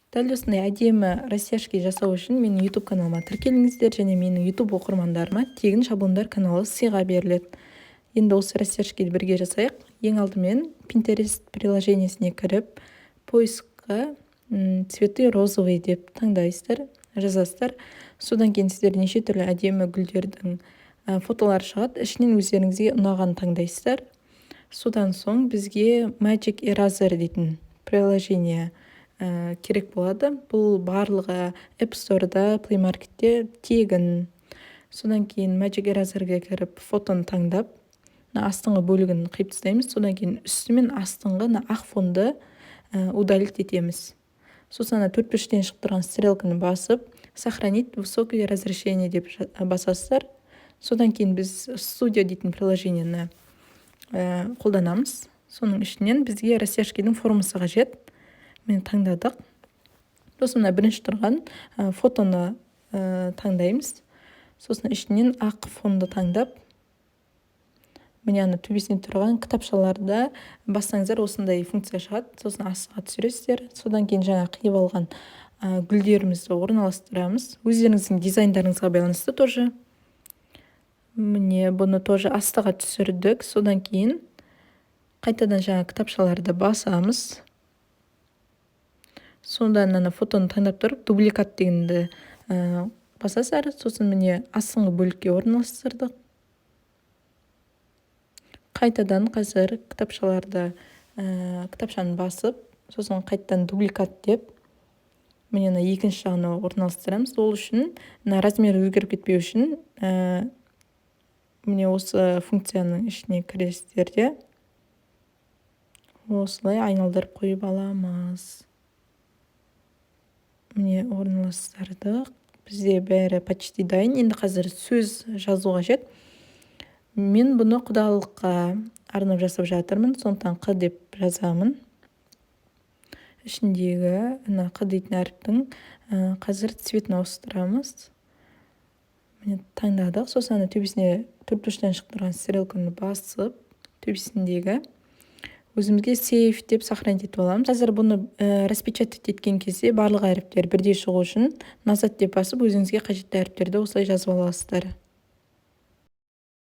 Дәл осындай әдемі растяжки жасау үшін менің YouTube каналыма тіркеліңіздер, және менің YouTube оқырмандарыма тегін шаблондар каналы сыйға беріледі. Енді осы растяжкиді бірге жасайық. Ең алдымен Pinterest приложениесіне кіріп, поискқа цветы розовый деп таңдайсыздар, жазасыздар. Содан кейін сіздер неше түрлі әдемі гүлдердің фотолары шығады. Ішінен өздеріңізге ұнаған таңдайсыздар. Содан соң бізге Magic Eraser дейтін приложение керек болады. Бұл барлығы App Store'да, Play Market'те тегін. Содан кейін Magic Eraser'ге кіріп, фотоны таңдап, астыңғы бөлігін қиып тастаймыз. Содан кейін үсті мен астыңғы ақ фонды удалить етеміз. Сосын 4-3-тен шығып тұрған стрелканы басып, сохранить высокое разрешение деп басасыздар. Содан кейін біз Studio дейтін приложениені қолданамыз. Соның ішінен бізге растяжкидің формасы қажет. Мен таңдадық. Сосын бірінші тұрған фотоны таңдаймыз. Сосын ішінен ақ фонды таңдап, міне төбесінде тұрған кітапшаларда бассаңыздар осындай функция шығады. Сосын астыға түсіресіздер. Содан кейін жаңа қиып алған гүлдерімізді орналастырамыз. Өздеріңіздің дизайндарыңызға байланысты тоже. Міне бұны тоже астыға түсірдік. Содан кейін қайтадан жаңа кітапшаларды басамыз. Сонда фотоны таңдап тұрып, дубликат дегенді басасыздар. Сосын міне астыңғы бөлікке орналастырдық. Қайтадан қазір кітапшаны басып, сосын қайтадан дубликат деп, міне екінші жағына орналастырамыз. Ол үшін размері өзгеріп кетпеу үшін міне осы функцияның ішіне кіресіздер де осылай айналдырып қойып аламыз. Міне орналастырдық. Бізде бәрі почти дайын. Енді қазір сөз жазу қажет. Мен бұны құдалыққа арнап жасап жатырмын. Сондықтан Q деп жазамын. Ішіндегі Q дейтін әріптің қазір цветін ауыстырамыз. Міне таңдадық. Сосын төбесіне 4-3-тен шығып тұрған стрелканы басып, төбесіндегі өзімізге сейф деп сохранить етіп аламыз. Қазір бұны распечатать еткен кезде барлық әріптер бірдей шығу үшін назад деп басып, өзіңізге қажетті әріптерді осылай жазып аласыздар.